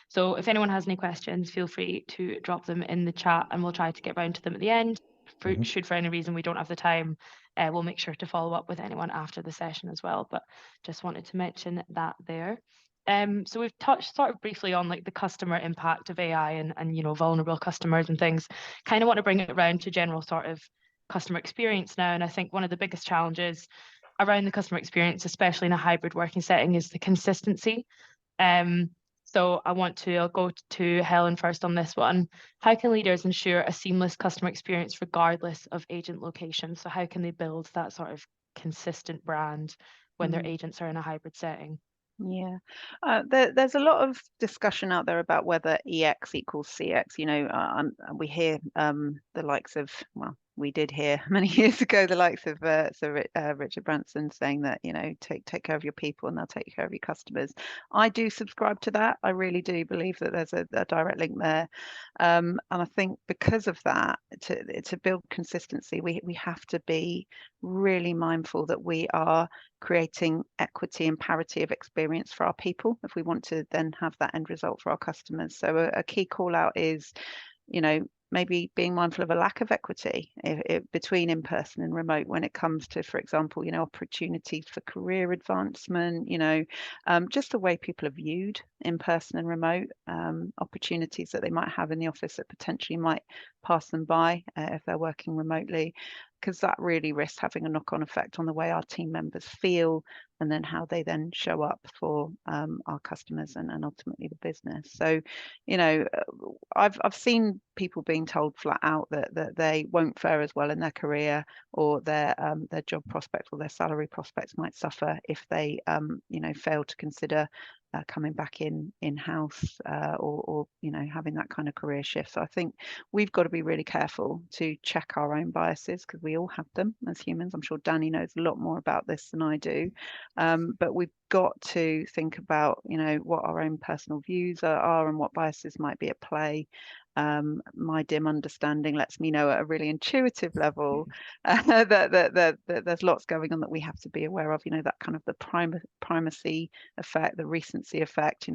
So if anyone has any questions, feel free to drop them in the chat and we'll try to get round to them at the end. Should for any reason we don't have the time, we'll make sure to follow up with anyone after the session as well. But just wanted to mention that there. So we've touched sort of briefly on like the customer impact of AI and vulnerable customers and things. Kind of want to bring it around to general sort of customer experience now. And I think one of the biggest challenges around the customer experience, especially in a hybrid working setting, is the consistency. So I'll go to Helen first on this one. How can leaders ensure a seamless customer experience regardless of agent location? So how can they build that sort of consistent brand when their agents are in a hybrid setting? Yeah, there's a lot of discussion out there about whether EX equals CX. We hear the likes of, well, we did hear many years ago the likes of Richard Branson saying that, take care of your people and they'll take care of your customers. I do subscribe to that. I really do believe that there's a direct link there. And I think because of that, to build consistency, we have to be really mindful that we are creating equity and parity of experience for our people if we want to then have that end result for our customers. So a key call out is, maybe being mindful of a lack of equity between in-person and remote when it comes to, for example, opportunities for career advancement, just the way people are viewed in person and remote, opportunities that they might have in the office that potentially might pass them by if they're working remotely, because that really risks having a knock-on effect on the way our team members feel and then how they then show up for our customers and ultimately the business. So, I've seen people being told flat out that they won't fare as well in their career, or their job prospects or their salary prospects might suffer if they fail to consider coming back in-house or having that kind of career shift. So I think we've got to be really careful to check our own biases, because we all have them as humans. I'm sure Danny knows a lot more about this than I do, but we've got to think about what our own personal views are and what biases might be at play. My dim understanding lets me know at a really intuitive level that there's lots going on that we have to be aware of. That kind of the primacy effect, the recency effect.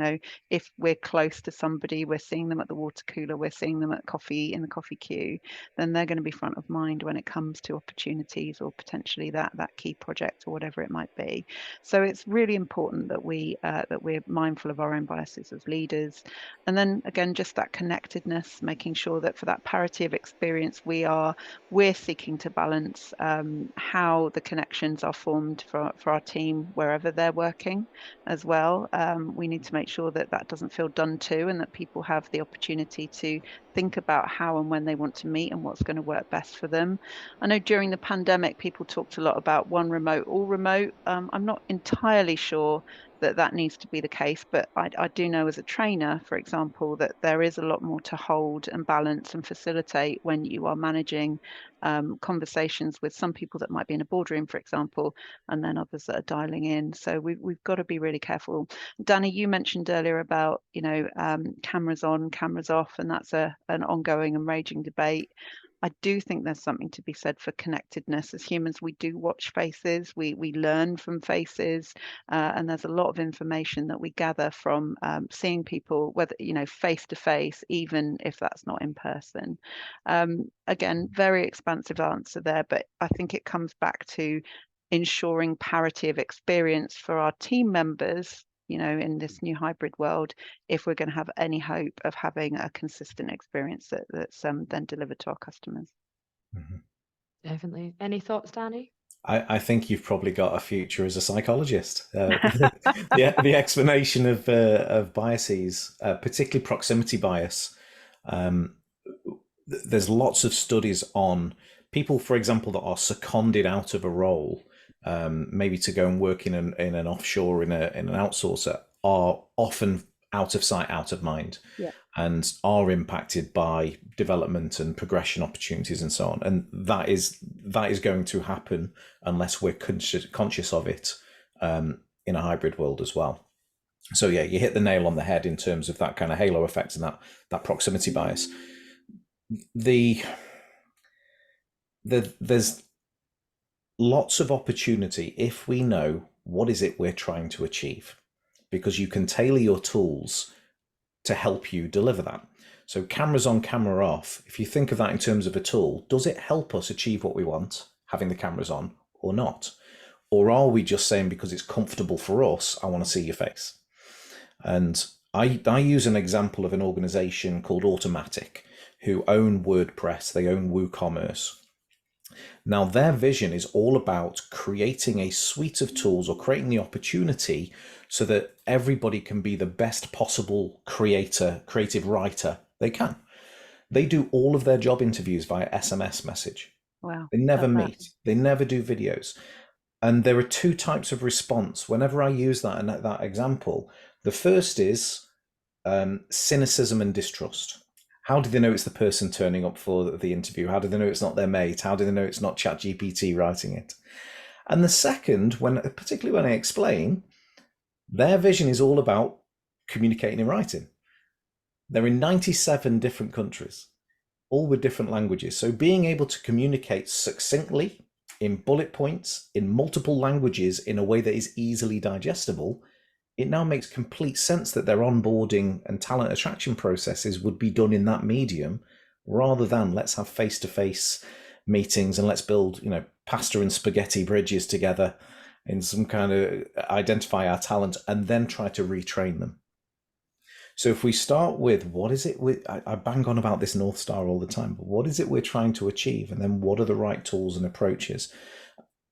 If we're close to somebody, we're seeing them at the water cooler, we're seeing them at coffee in the coffee queue, then they're going to be front of mind when it comes to opportunities or potentially that key project or whatever it might be. So it's really important that we're mindful of our own biases as leaders, and then again, just that connectedness, making sure that for that parity of experience, we're seeking to balance how the connections are formed for our team wherever they're working as well. We need to make sure that doesn't feel done to, and that people have the opportunity to think about how and when they want to meet and what's going to work best for them. I know during the pandemic, people talked a lot about one remote, all remote. I'm not entirely sure that needs to be the case, but I do know as a trainer, for example, that there is a lot more to hold and balance and facilitate when you are managing conversations with some people that might be in a boardroom, for example, and then others that are dialing in. So we've got to be really careful. Danny, you mentioned earlier about cameras on, cameras off, and that's an ongoing and raging debate. I do think there's something to be said for connectedness. As humans, we do watch faces, we learn from faces, and there's a lot of information that we gather from seeing people, whether face to face, even if that's not in person. Again, very expansive answer there, but I think it comes back to ensuring parity of experience for our team members, in this new hybrid world, if we're going to have any hope of having a consistent experience that's then delivered to our customers. Mm-hmm. Definitely. Any thoughts, Danny? I think you've probably got a future as a psychologist. The explanation of biases, particularly proximity bias. There's lots of studies on people, for example, that are seconded out of a role, maybe to go and work in an offshore, in an outsourcer, are often out of sight, out of mind, and are impacted by development and progression opportunities and so on. And that is going to happen unless we're conscious of it in a hybrid world as well. So yeah, you hit the nail on the head in terms of that kind of halo effect and that proximity bias. There's lots of opportunity if we know what is it we're trying to achieve, because you can tailor your tools to help you deliver that. So cameras on, camera off, if you think of that in terms of a tool, does it help us achieve what we want, having the cameras on or not? Or are we just saying, because it's comfortable for us, I want to see your face? And I use an example of an organization called Automatic, who own WordPress, they own WooCommerce. Now, their vision is all about creating a suite of tools, or creating the opportunity so that everybody can be the best possible creative writer they can. They do all of their job interviews via SMS message. Wow. They never meet. They never do videos. And there are two types of response whenever I use that example. The first is cynicism and distrust. How do they know it's the person turning up for the interview? How do they know it's not their mate? How do they know it's not ChatGPT writing it? And the second, particularly when I explain, their vision is all about communicating in writing. They're in 97 different countries, all with different languages. So being able to communicate succinctly in bullet points in multiple languages in a way that is easily digestible, it now makes complete sense that their onboarding and talent attraction processes would be done in that medium rather than let's have face-to-face meetings and let's build, pasta and spaghetti bridges together in some kind of identify our talent and then try to retrain them. So if we start with what is it I bang on about this North Star all the time, but what is it we're trying to achieve? And then what are the right tools and approaches?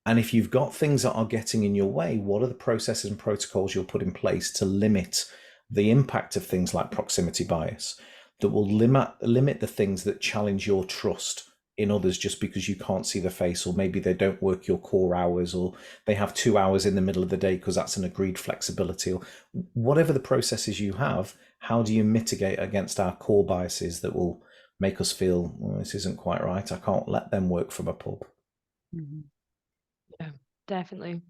And if you've got things that are getting in your way, what are the processes and protocols you'll put in place to limit the impact of things like proximity bias that will limit the things that challenge your trust in others just because you can't see the face, or maybe they don't work your core hours, or they have 2 hours in the middle of the day because that's an agreed flexibility, or whatever the processes you have. How do you mitigate against our core biases that will make us feel, well, this isn't quite right, I can't let them work from a pub? Mm-hmm. Yeah, definitely.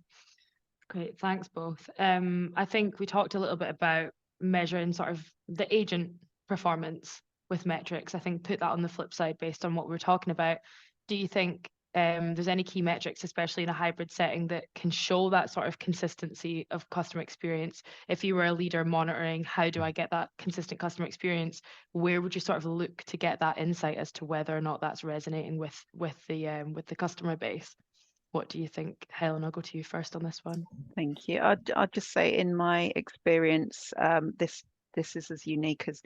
Great, thanks both. I think we talked a little bit about measuring sort of the agent performance with metrics. I think put that on the flip side based on what we're talking about. Do you think there's any key metrics, especially in a hybrid setting, that can show that sort of consistency of customer experience? If you were a leader monitoring, how do I get that consistent customer experience? Where would you sort of look to get that insight as to whether or not that's resonating with the customer base? What do you think, Helen? I'll go to you first on this one. Thank you. I'd just say, in my experience, this is as unique as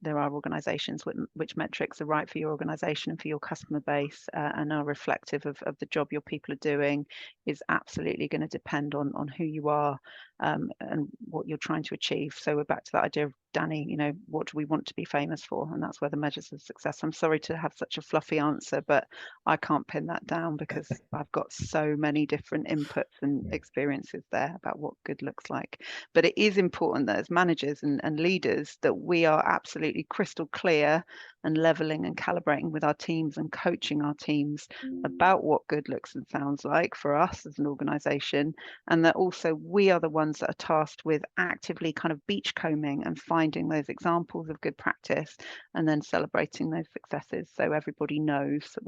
there are organisations which metrics are right for your organisation and for your customer base, and are reflective of the job your people are doing, is absolutely going to depend on who you are, and what you're trying to achieve. So we're back to that idea of Danny, what do we want to be famous for? And that's where the measures of success. I'm sorry to have such a fluffy answer, but I can't pin that down because I've got so many different inputs and experiences there about what good looks like. But it is important that as managers and leaders that we are absolutely crystal clear and leveling and calibrating with our teams and coaching our teams about what good looks and sounds like for us as an organisation, and that also we are the ones that are tasked with actively kind of beachcombing and finding those examples of good practice and then celebrating those successes so everybody knows,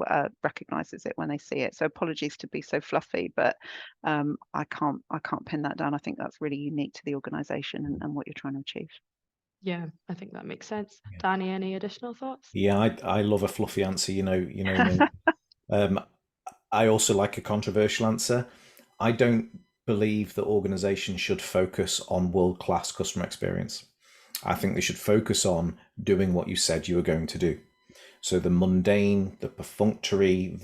recognises it when they see it. So apologies to be so fluffy, but I can't pin that down. I think that's really unique to the organisation and what you're trying to achieve. Yeah, I think that makes sense. Danny, any additional thoughts? Yeah, I love a fluffy answer, you know me. I also like a controversial answer. I don't believe that organizations should focus on world-class customer experience. I think they should focus on doing what you said you were going to do. So the mundane, the perfunctory,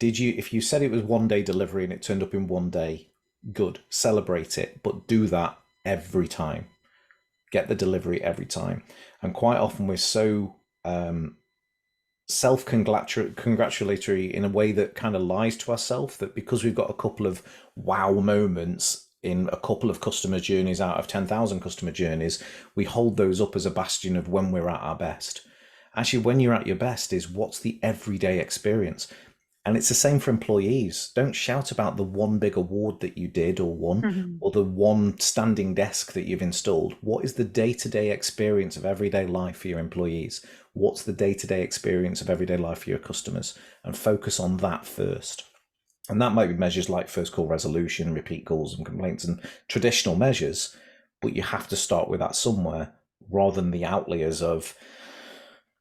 if you said it was 1 day delivery and it turned up in 1 day, good, celebrate it, but do that every time. Get the delivery every time. And quite often we're so self-congratulatory in a way that kind of lies to ourselves, that because we've got a couple of wow moments in a couple of customer journeys out of 10,000 customer journeys, we hold those up as a bastion of when we're at our best. Actually, when you're at your best is what's the everyday experience. And it's the same for employees. Don't shout about the one big award that you did or won, or the one standing desk that you've installed. What is the day-to-day experience of everyday life for your employees? What's the day-to-day experience of everyday life for your customers? And focus on that first. And that might be measures like first call resolution, repeat calls and complaints, and traditional measures, but you have to start with that somewhere rather than the outliers of,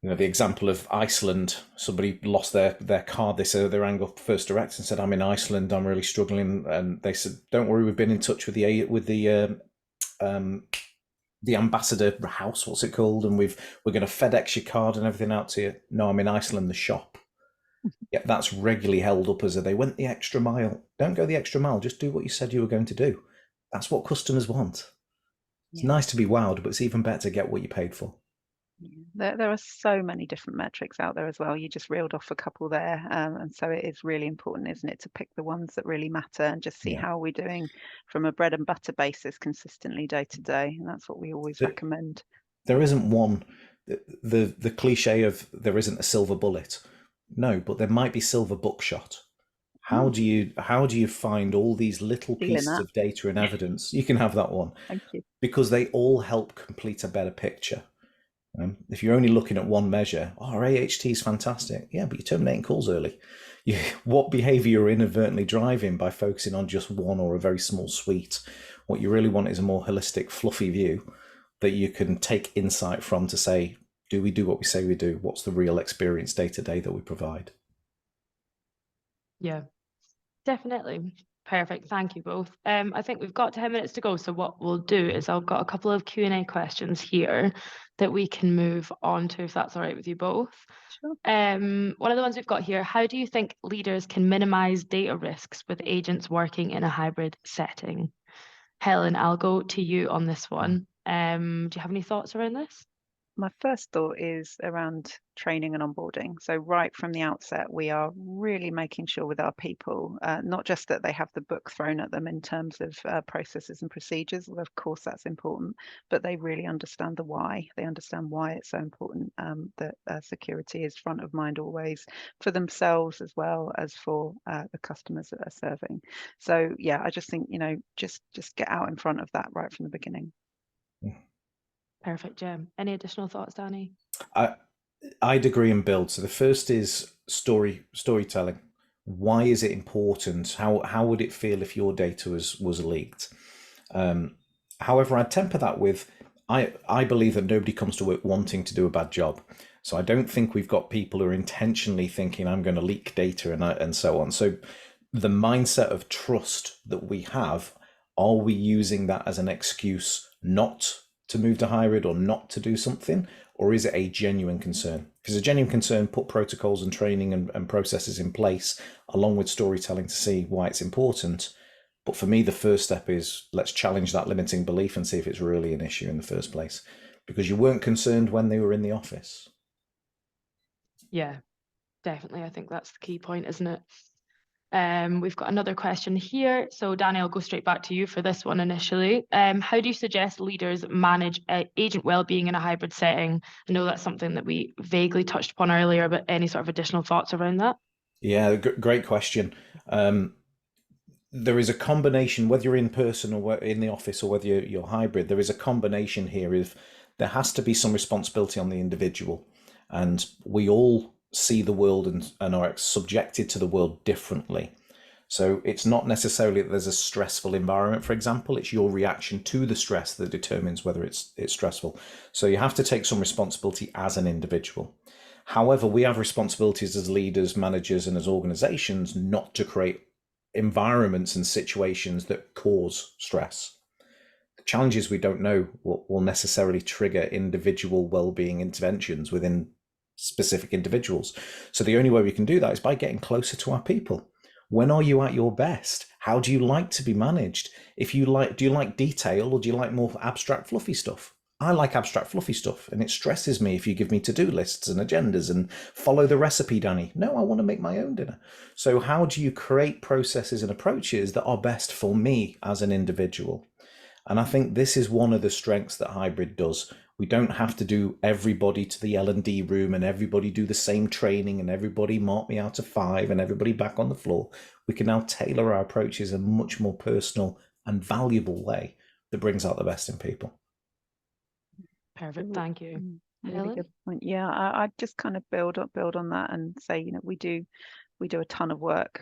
the example of Iceland. Somebody lost their card. They said they rang up First Direct and said, "I'm in Iceland. I'm really struggling." And they said, "Don't worry, we've been in touch with the ambassador house. What's it called? And we're going to FedEx your card and everything out to you." "No, I'm in Iceland. The shop." Yeah, that's regularly held up as they went the extra mile. Don't go the extra mile. Just do what you said you were going to do. That's what customers want. It's nice to be wowed, but it's even better to get what you paid for. There are so many different metrics out there as well. You just reeled off a couple there, and so it is really important, isn't it, to pick the ones that really matter and just see how we're doing from a bread and butter basis consistently day to day. And that's what we always recommend. There isn't one the cliche of there isn't a silver bullet. No, but there might be silver buckshot. How do you find all these little Feeling pieces that. of data and evidence? You can have that one. Thank you. Because they all help complete a better picture. If you're only looking at one measure, our AHT is fantastic. Yeah, but you're terminating calls early. What behavior you're inadvertently driving by focusing on just one or a very small suite. What you really want is a more holistic, fluffy view that you can take insight from to say, do we do what we say we do? What's the real experience day to day that we provide? Yeah, definitely. Perfect. Thank you both. I think we've got 10 minutes to go. So what we'll do is I've got a couple of Q&A questions here that we can move on to, if that's all right with you both. Sure. One of the ones we've got here, how do you think leaders can minimize data risks with agents working in a hybrid setting? Helen, I'll go to you on this one. Do you have any thoughts around this? My first thought is around training and onboarding. So right from the outset, we are really making sure with our people, not just that they have the book thrown at them in terms of processes and procedures, well, of course that's important, but they really understand the why. They understand why it's so important that security is front of mind always for themselves as well as for the customers that they're serving. So yeah, I just think, just get out in front of that right from the beginning. Perfect, Jem. Any additional thoughts, Danny? I'd agree and build. So the first is storytelling. Why is it important? How would it feel if your data was leaked? However, I'd temper that with I believe that nobody comes to work wanting to do a bad job. So I don't think we've got people who are intentionally thinking I'm going to leak data and so on. So the mindset of trust that we have, are we using that as an excuse not to move to hybrid or not to do something? Or is it a genuine concern? Because a genuine concern, put protocols and training and processes in place along with storytelling to see why it's important. But for me, the first step is let's challenge that limiting belief and see if it's really an issue in the first place. Because you weren't concerned when they were in the office. Yeah, definitely. I think that's the key point, isn't it? We've got another question here. So Danny, I'll go straight back to you for this one initially. How do you suggest leaders manage agent well-being in a hybrid setting? I know that's something that we vaguely touched upon earlier, but any sort of additional thoughts around that? Yeah, great question. There is a combination, whether you're in person or in the office or whether you're hybrid, there is a combination here of there has to be some responsibility on the individual. And we all see the world and are subjected to the world differently. So it's not necessarily that there's a stressful environment, for example, it's your reaction to the stress that determines whether it's stressful. So you have to take some responsibility as an individual. However, we have responsibilities as leaders, managers, and as organizations not to create environments and situations that cause stress. The challenge is we don't know what will necessarily trigger individual well-being interventions within specific individuals. So the only way we can do that is by getting closer to our people. When are you at your best? How do you like to be managed? Do you like detail or do you like more abstract, fluffy stuff? I like abstract, fluffy stuff, and it stresses me if you give me to-do lists and agendas and follow the recipe, Danny. No, I want to make my own dinner. So how do you create processes and approaches that are best for me as an individual? And I think this is one of the strengths that hybrid does. We don't have to do everybody to the L&D room and everybody do the same training and everybody mark me out of 5 and everybody back on the floor. We can now tailor our approaches in a much more personal and valuable way that brings out the best in people. Perfect. Thank you. Really Helen? good point. Yeah, I just kind of build on that and say, we do a ton of work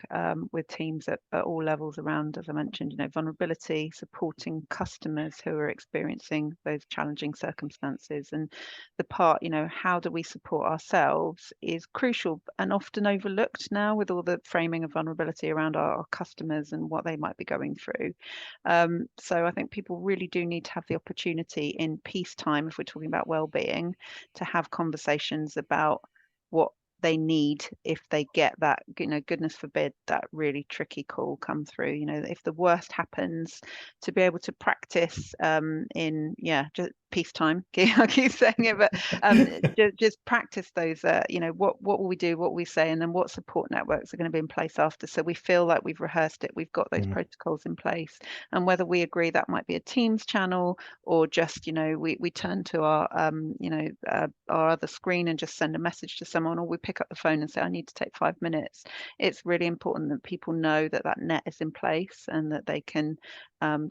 with teams at all levels around, as I mentioned, vulnerability, supporting customers who are experiencing those challenging circumstances. And the part, how do we support ourselves is crucial and often overlooked now with all the framing of vulnerability around our customers and what they might be going through. So I think people really do need to have the opportunity in peacetime, if we're talking about well-being, to have conversations about what they need if they get that, goodness forbid, that really tricky call come through. If the worst happens, to be able to practice peacetime. I keep saying it, but just practice those. What will we do? What will we say? And then what support networks are going to be in place after? So we feel like we've rehearsed it. We've got those protocols in place. And whether we agree that might be a Teams channel or just, we turn to our, our other screen and just send a message to someone, or we pick up the phone and say, I need to take 5 minutes. It's really important that people know that that net is in place and that they can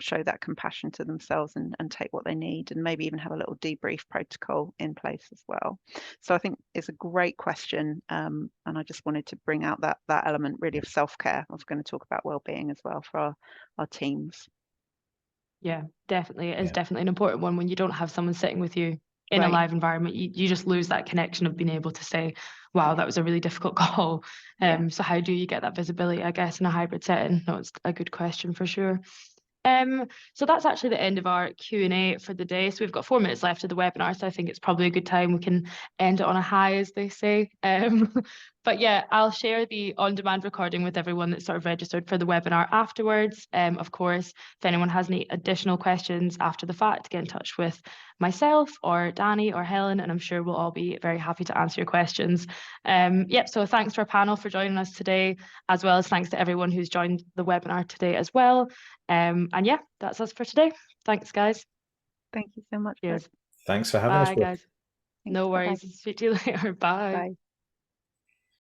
show that compassion to themselves and take what they need, and maybe even have a little debrief protocol in place as well. So I think it's a great question, and I just wanted to bring out that element really of self-care. I was going to talk about well-being as well for our teams. Yeah, definitely. It is definitely an important one when you don't have someone sitting with you in Right. a live environment. You just lose that connection of being able to say, wow, that was a really difficult call. So how do you get that visibility, I guess, in a hybrid setting? No, it's a good question for sure. So that's actually the end of our Q&A for the day. So we've got 4 minutes left of the webinar, so I think it's probably a good time we can end it on a high, as they say. But yeah, I'll share the on-demand recording with everyone that's sort of registered for the webinar afterwards. Of course, if anyone has any additional questions after the fact, get in touch with myself or Danny or Helen, and I'm sure we'll all be very happy to answer your questions. So thanks to our panel for joining us today, as well as thanks to everyone who's joined the webinar today as well. And yeah, that's us for today. Thanks, guys. Thank you so much. Cheers. Thanks for having us. Bye, guys. Thanks. No worries. Bye-bye. Speak to you later. Bye. Bye.